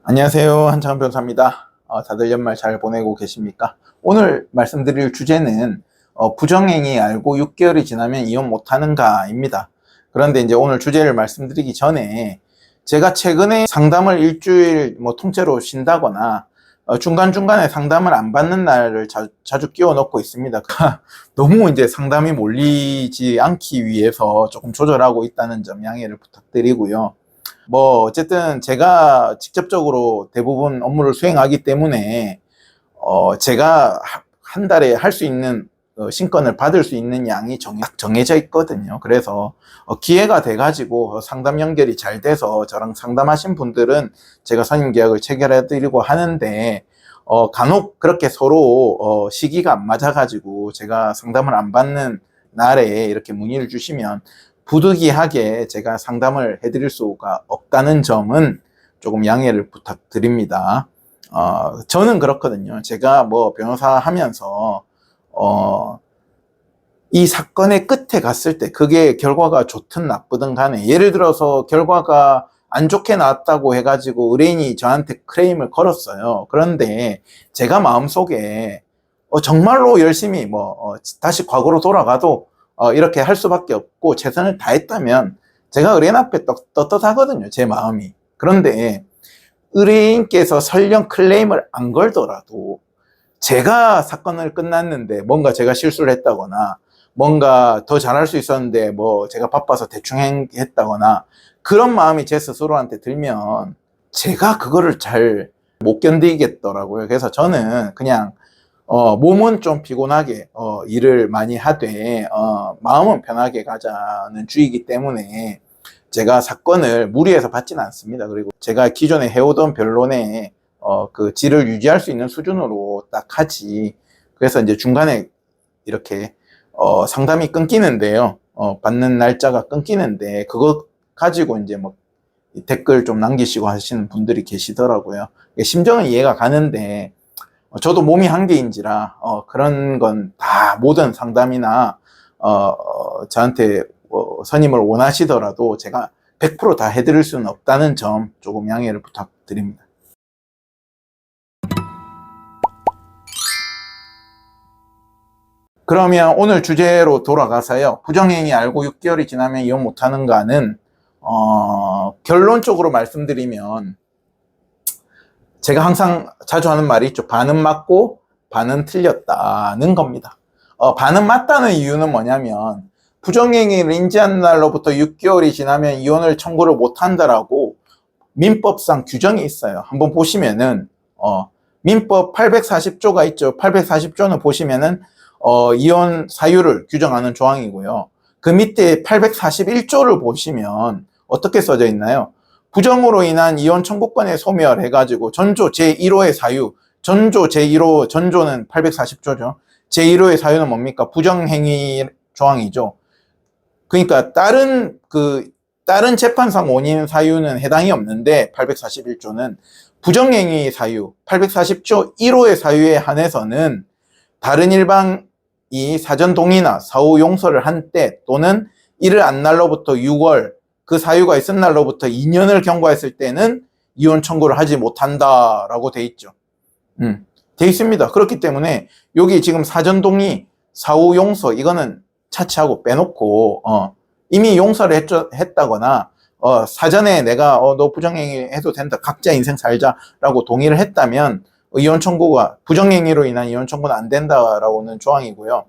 안녕하세요. 한창원 변호사입니다. 다들 연말 잘 보내고 계십니까? 오늘 말씀드릴 주제는 부정행위 알고 6개월이 지나면 이혼 못하는가입니다. 그런데 이제 오늘 주제를 말씀드리기 전에 제가 최근에 상담을 일주일 통째로 쉰다거나 중간중간에 상담을 안 받는 날을 자주 끼워 넣고 있습니다. 너무 이제 상담이 몰리지 않기 위해서 조금 조절하고 있다는 점 양해를 부탁드리고요. 어쨌든 제가 직접적으로 대부분 업무를 수행하기 때문에 제가 한 달에 할 수 있는 신건을 받을 수 있는 양이 정해져 있거든요. 그래서 기회가 돼가지고 상담 연결이 잘 돼서 저랑 상담하신 분들은 제가 선임 계약을 체결해 드리고 하는데 간혹 그렇게 서로 시기가 안 맞아가지고 제가 상담을 안 받는 날에 이렇게 문의를 주시면 부득이하게 제가 상담을 해드릴 수가 없다는 점은 조금 양해를 부탁드립니다. 저는 그렇거든요. 제가 변호사 하면서 이 사건의 끝에 갔을 때 그게 결과가 좋든 나쁘든 간에, 예를 들어서 결과가 안 좋게 나왔다고 해가지고 의뢰인이 저한테 클레임을 걸었어요. 그런데 제가 마음속에 정말로 열심히 다시 과거로 돌아가도 이렇게 할 수밖에 없고 최선을 다했다면 제가 의뢰인 앞에 떳떳하거든요, 제 마음이. 그런데 의뢰인께서 설령 클레임을 안 걸더라도 제가 사건을 끝났는데 뭔가 제가 실수를 했다거나 뭔가 더 잘할 수 있었는데 제가 바빠서 대충 했다거나 그런 마음이 제 스스로한테 들면 제가 그거를 잘 못 견디겠더라고요. 그래서 저는 그냥 몸은 좀 피곤하게 일을 많이 하되 마음은 편하게 가자는 주의이기 때문에 제가 사건을 무리해서 받지는 않습니다. 그리고 제가 기존에 해오던 변론의 그 질을 유지할 수 있는 수준으로 딱 하지. 그래서 이제 중간에 이렇게 상담이 끊기는데요. 받는 날짜가 끊기는데 그거 가지고 이제 댓글 좀 남기시고 하시는 분들이 계시더라고요. 심정은 이해가 가는데 저도 몸이 한계인지라 그런 건 다 모든 상담이나 저한테 선임을 원하시더라도 제가 100% 다 해드릴 수는 없다는 점 조금 양해를 부탁드립니다. 그러면 오늘 주제로 돌아가서요. 부정행위 알고 6개월이 지나면 이혼 못하는가는 결론적으로 말씀드리면 제가 항상 자주 하는 말이 있죠. 반은 맞고 반은 틀렸다는 겁니다. 반은 맞다는 이유는 뭐냐면 부정행위를 인지한 날로부터 6개월이 지나면 이혼을 청구를 못한다라고 민법상 규정이 있어요. 한번 보시면은 민법 840조가 있죠. 840조는 보시면은 이혼 사유를 규정하는 조항이고요. 그 밑에 841조를 보시면 어떻게 써져 있나요? 부정으로 인한 이혼 청구권의 소멸해가지고 전조 제1호의 사유, 전조 제1호, 전조는 840조죠. 제1호의 사유는 뭡니까? 부정행위 조항이죠. 그러니까 다른 재판상 원인 사유는 해당이 없는데 841조는 부정행위 사유, 840조 1호의 사유에 한해서는 다른 일방이 사전 동의나 사후 용서를 한 때 또는 이를 안 날로부터 6월, 그 사유가 있은 날로부터 2년을 경과했을 때는 이혼 청구를 하지 못한다라고 돼 있죠. 돼 있습니다. 그렇기 때문에 여기 지금 사전 동의, 사후 용서 이거는 차치하고 빼놓고 이미 용서를 했다거나 사전에 내가 너 부정행위 해도 된다, 각자 인생 살자라고 동의를 했다면 이혼 청구가, 부정행위로 인한 이혼 청구는 안 된다라고는 조항이고요.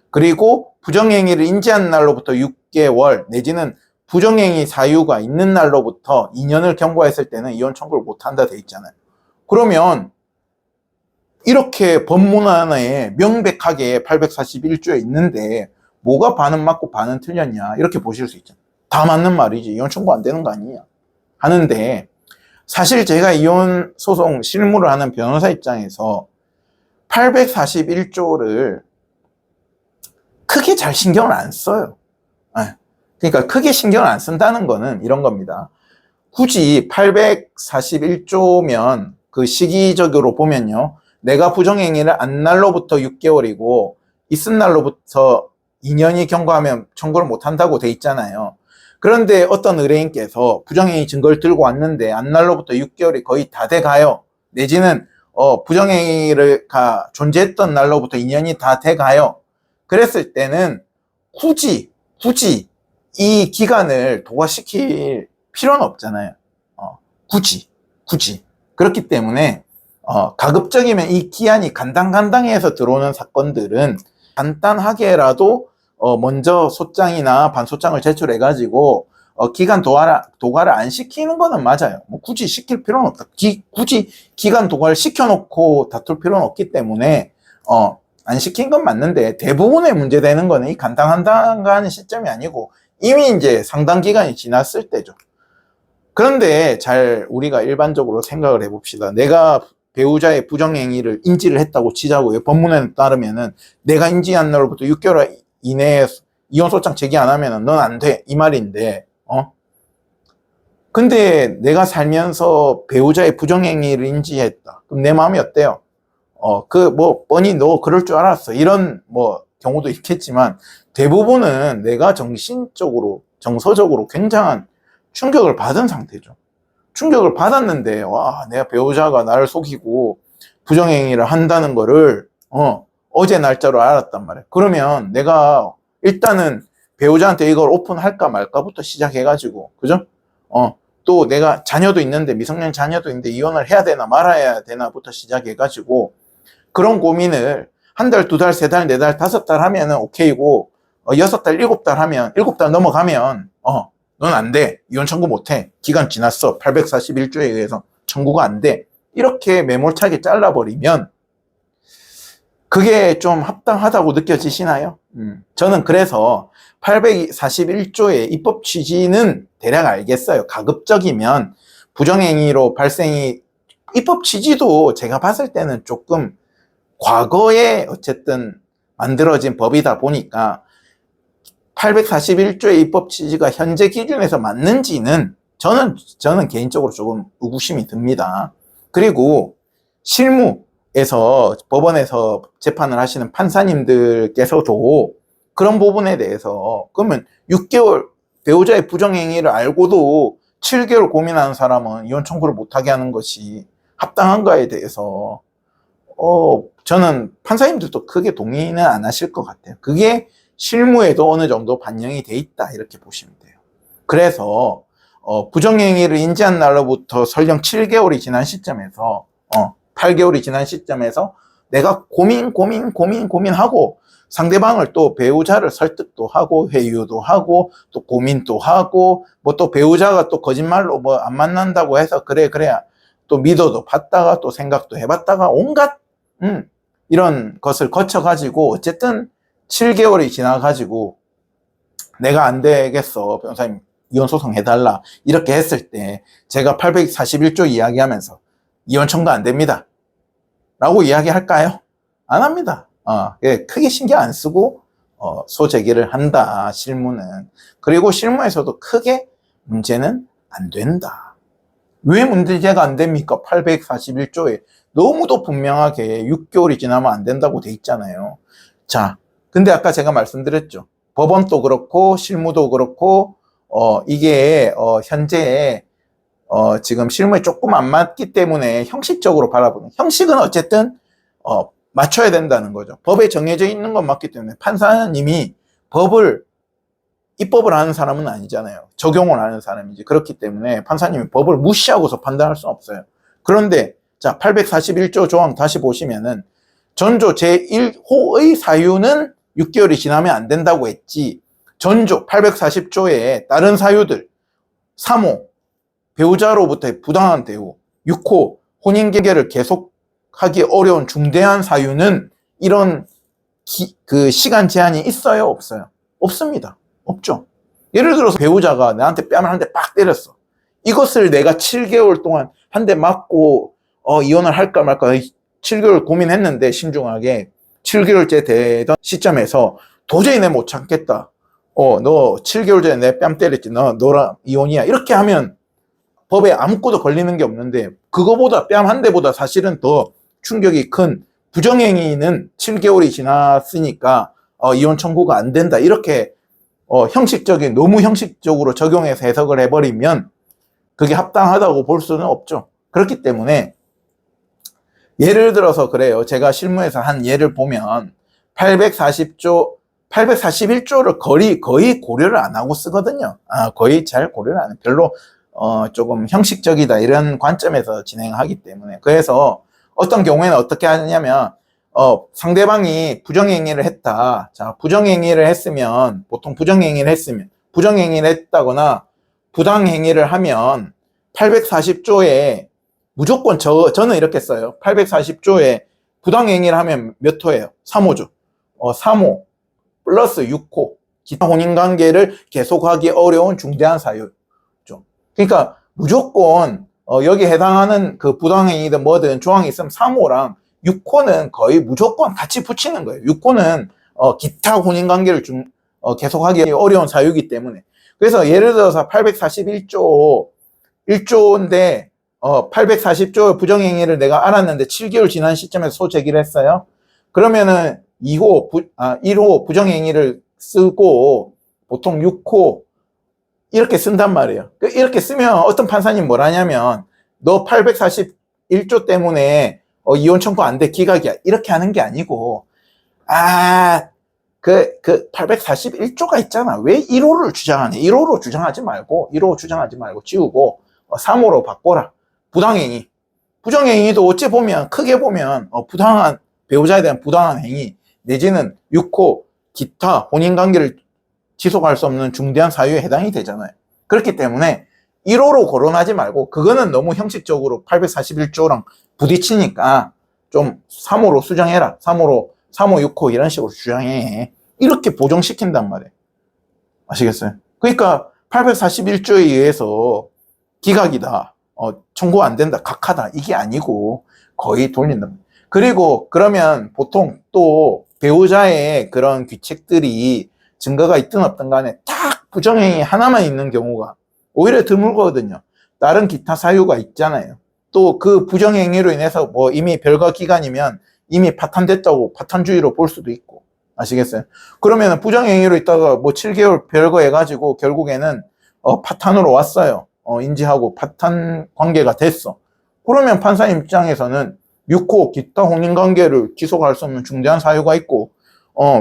그리고 부정행위를 인지한 날로부터 6개월 내지는 부정행위 사유가 있는 날로부터 2년을 경과했을 때는 이혼 청구를 못한다 돼 있잖아요. 그러면 이렇게 법문안에 명백하게 841조에 있는데 뭐가 반은 맞고 반은 틀렸냐 이렇게 보실 수 있잖아요. 다 맞는 말이지 이혼 청구 안 되는 거 아니냐 하는데, 사실 제가 이혼 소송 실무를 하는 변호사 입장에서 841조를 크게 잘 신경을 안 써요. 그러니까 크게 신경을 안 쓴다는 거는 이런 겁니다. 굳이 841조면 그 시기적으로 보면요, 내가 부정행위를 안 날로부터 6개월이고 있은 날로부터 2년이 경과하면 청구를 못 한다고 돼 있잖아요. 그런데 어떤 의뢰인께서 부정행위 증거를 들고 왔는데 안날로부터 6개월이 거의 다 돼가요. 내지는 부정행위가 존재했던 날로부터 2년이 다 돼가요. 그랬을 때는 굳이 이 기간을 도과시킬 필요는 없잖아요. 굳이. 그렇기 때문에 가급적이면 이 기한이 간당간당해서 들어오는 사건들은 간단하게라도 먼저 소장이나 반소장을 제출해가지고 기간 도과를 안 시키는 거는 맞아요. 뭐 굳이 시킬 필요는 없다. 굳이 기간 도과를 시켜놓고 다툴 필요는 없기 때문에 안 시킨 건 맞는데, 대부분의 문제되는 거는 이 간당간당한 시점이 아니고 이미 이제 상당 기간이 지났을 때죠. 그런데 잘 우리가 일반적으로 생각을 해봅시다. 내가 배우자의 부정행위를 인지를 했다고 치자고요. 법문에 따르면은 내가 인지한 날로부터 6개월 이내에 이혼소장 제기 안 하면은 넌 안 돼, 이 말인데, 근데 내가 살면서 배우자의 부정행위를 인지했다. 그럼 내 마음이 어때요? 뻔히 너 그럴 줄 알았어, 이런 경우도 있겠지만, 대부분은 내가 정신적으로, 정서적으로 굉장한 충격을 받은 상태죠. 충격을 받았는데, 와, 내가 배우자가 나를 속이고 부정행위를 한다는 거를 어제 날짜로 알았단 말이에요. 그러면 내가 일단은 배우자한테 이걸 오픈할까 말까부터 시작해가지고, 그죠? 또 내가 자녀도 있는데, 미성년 자녀도 있는데 이혼을 해야 되나 말아야 되나부터 시작해가지고, 그런 고민을 한 달, 두 달, 세 달, 네 달, 다섯 달 하면은 오케이고, 6달, 7달 하면, 7달 넘어가면 넌 안 돼, 이혼 청구 못 해, 기간 지났어, 841조에 의해서 청구가 안 돼, 이렇게 매몰차게 잘라버리면 그게 좀 합당하다고 느껴지시나요? 저는 그래서 841조의 입법 취지는 대략 알겠어요. 가급적이면 부정행위로 발생이, 입법 취지도 제가 봤을 때는 조금 과거에 어쨌든 만들어진 법이다 보니까 841조의 입법 취지가 현재 기준에서 맞는지는 저는 개인적으로 조금 의구심이 듭니다. 그리고 실무에서, 법원에서 재판을 하시는 판사님들께서도 그런 부분에 대해서, 그러면 6개월 배우자의 부정행위를 알고도 7개월 고민하는 사람은 이혼 청구를 못하게 하는 것이 합당한가에 대해서 저는 판사님들도 크게 동의는 안 하실 것 같아요. 그게 실무에도 어느 정도 반영이 돼 있다, 이렇게 보시면 돼요. 그래서 부정행위를 인지한 날로부터 설령 7개월이 지난 시점에서 8개월이 지난 시점에서 내가 고민하고, 상대방을 또 배우자를 설득도 하고 회유도 하고 또 고민도 하고, 또 배우자가 또 거짓말로 안 만난다고 해서 그래 또 믿어도 봤다가 또 생각도 해봤다가 온갖 이런 것을 거쳐가지고 어쨌든 7개월이 지나가지고 내가 안 되겠어, 변호사님 이혼 소송 해달라, 이렇게 했을 때 제가 841조 이야기하면서 이혼 청구 안 됩니다 라고 이야기할까요? 안 합니다. 크게 신경 안 쓰고 소제기를 한다, 실무는. 그리고 실무에서도 크게 문제는 안 된다. 왜 문제가 안 됩니까? 841조에 너무도 분명하게 6개월이 지나면 안 된다고 돼 있잖아요. 자, 근데 아까 제가 말씀드렸죠. 법원도 그렇고 실무도 그렇고 이게 현재 지금 실무에 조금 안 맞기 때문에 형식적으로 바라보는, 형식은 어쨌든 맞춰야 된다는 거죠. 법에 정해져 있는 건 맞기 때문에 판사님이 입법을 하는 사람은 아니잖아요. 적용을 하는 사람이지. 그렇기 때문에 판사님이 법을 무시하고서 판단할 수는 없어요. 그런데 자, 841조 조항 다시 보시면은 전조 제1호의 사유는 6개월이 지나면 안 된다고 했지, 전조 840조의 다른 사유들, 3호 배우자로부터의 부당한 대우, 6호 혼인계계를 계속하기 어려운 중대한 사유는 이런 그 시간 제한이 있어요, 없어요? 없습니다. 없죠. 예를 들어서 배우자가 나한테 뺨을 한 대 빡 때렸어. 이것을 내가 7개월 동안 한 대 맞고 이혼을 할까 말까 7개월 고민했는데, 신중하게 7개월째 되던 시점에서 도저히 내 못 참겠다, 너 7개월 전에 내 뺨 때렸지, 너랑 이혼이야, 이렇게 하면 법에 아무것도 걸리는 게 없는데, 그거보다 뺨 한 대보다 사실은 더 충격이 큰 부정행위는 7개월이 지났으니까 이혼 청구가 안 된다, 이렇게 너무 형식적으로 적용해서 해석을 해버리면 그게 합당하다고 볼 수는 없죠. 그렇기 때문에 예를 들어서 그래요. 제가 실무에서 한 예를 보면 841조를 거의 고려를 안 하고 쓰거든요. 거의 잘 고려를 안 해요. 별로 조금 형식적이다 이런 관점에서 진행하기 때문에. 그래서 어떤 경우에는 어떻게 하냐면 상대방이 부정행위를 했다. 자, 부정행위를 했으면 보통 부정행위를 했다거나 부당행위를 하면 840조에 무조건 저는 이렇게 써요. 840조에 부당행위를 하면 몇 호예요? 3호죠. 3호 플러스 6호 기타 혼인관계를 계속하기 어려운 중대한 사유죠. 그러니까 무조건 여기에 해당하는 그 부당행위든 뭐든 조항이 있으면 3호랑 6호는 거의 무조건 같이 붙이는 거예요. 6호는 기타 혼인관계를 계속하기 어려운 사유이기 때문에. 그래서 예를 들어서 841조 1조인데 840조 부정행위를 내가 알았는데 7개월 지난 시점에서 소제기를 했어요. 그러면은 1호 부정행위를 쓰고 보통 6호 이렇게 쓴단 말이에요. 이렇게 쓰면 어떤 판사님 뭘 하냐면 너 841조 때문에 이혼 청구 안 돼, 기각이야. 이렇게 하는 게 아니고 841조가 있잖아. 왜 1호를 주장하니? 1호로 주장하지 말고 지우고 3호로 바꿔라. 부당행위. 부정행위도 어찌 보면 크게 보면 부당한 배우자에 대한 부당한 행위 내지는 6호 기타 혼인관계를 지속할 수 없는 중대한 사유에 해당이 되잖아요. 그렇기 때문에 1호로 거론하지 말고 그거는 너무 형식적으로 841조랑 부딪히니까 좀 3호로 수정해라. 3호, 6호 이런 식으로 주장해. 이렇게 보정시킨단 말이에요. 아시겠어요? 그러니까 841조에 의해서 기각이다. 청구 안 된다. 각하다. 이게 아니고 거의 돌린다. 그리고 그러면 보통 또 배우자의 그런 규칙들이 증거가 있든 없든 간에 딱 부정행위 하나만 있는 경우가 오히려 드물거든요. 다른 기타 사유가 있잖아요. 또 그 부정행위로 인해서 뭐 이미 별거 기간이면 이미 파탄됐다고 파탄주의로 볼 수도 있고. 아시겠어요? 그러면 부정행위로 있다가 뭐 7개월 별거 해가지고 결국에는 파탄으로 왔어요. 인지하고 파탄 관계가 됐어. 그러면 판사님 입장에서는 6호 기타 혼인관계를 지속할 수 없는 중대한 사유가 있고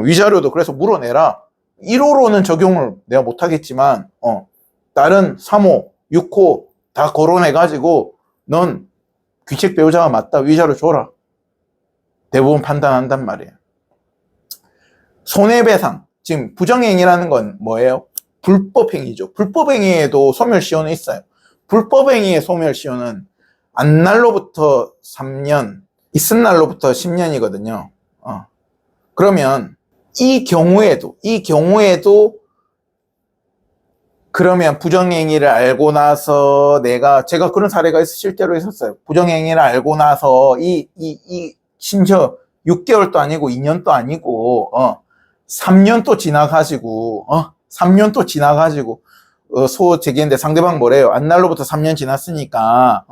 위자료도 그래서 물어내라. 1호로는 적용을 내가 못하겠지만 다른 3호, 6호 다 거론해가지고 넌 귀책 배우자가 맞다. 위자료 줘라. 대부분 판단한단 말이에요. 손해배상. 지금 부정행위라는 건 뭐예요? 불법행위죠. 불법행위에도 소멸시효는 있어요. 불법행위의 소멸시효는 안 날로부터 3년, 있은 날로부터 10년이거든요. 그러면 이 경우에도 그러면 부정행위를 알고 나서 제가 그런 사례가 실제로 있었어요. 부정행위를 알고 나서 심지어 6개월도 아니고 2년도 아니고 3년 또 지나가지고 소제기했는데 상대방 뭐래요? 안날로부터 3년 지났으니까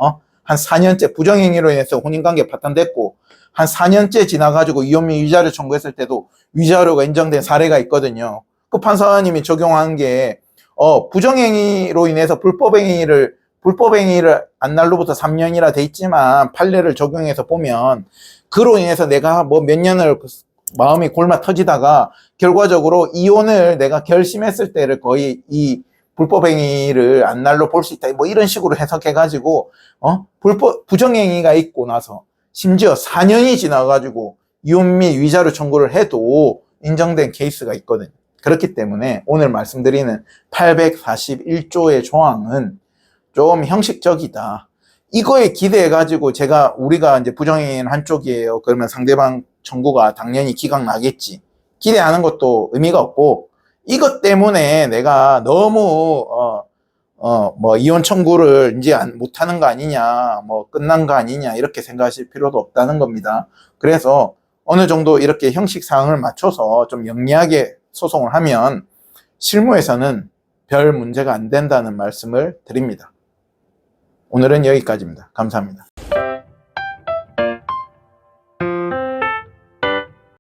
한 4년째 부정행위로 인해서 혼인관계 파탄됐고 한 4년째 지나가지고 이혼 및 위자료 청구했을 때도 위자료가 인정된 사례가 있거든요. 그 판사님이 적용한 게 부정행위로 인해서 불법행위를 안날로부터 3년이라 돼 있지만 판례를 적용해서 보면 그로 인해서 내가 뭐 몇 년을 마음이 골마 터지다가 결과적으로 이혼을 내가 결심했을 때를 거의 이 불법행위를 안날로 볼 수 있다. 뭐 이런 식으로 해석해가지고 부정행위가 있고 나서 심지어 4년이 지나가지고 이혼 및 위자료 청구를 해도 인정된 케이스가 있거든요. 그렇기 때문에 오늘 말씀드리는 841조의 조항은 좀 형식적이다. 이거에 기대해가지고 우리가 이제 부정행위는 한쪽이에요. 그러면 상대방 청구가 당연히 기각 나겠지. 기대하는 것도 의미가 없고, 이것 때문에 내가 너무, 뭐, 이혼 청구를 이제 못하는 거 아니냐, 뭐, 끝난 거 아니냐, 이렇게 생각하실 필요도 없다는 겁니다. 그래서 어느 정도 이렇게 형식 사항을 맞춰서 좀 영리하게 소송을 하면 실무에서는 별 문제가 안 된다는 말씀을 드립니다. 오늘은 여기까지입니다. 감사합니다.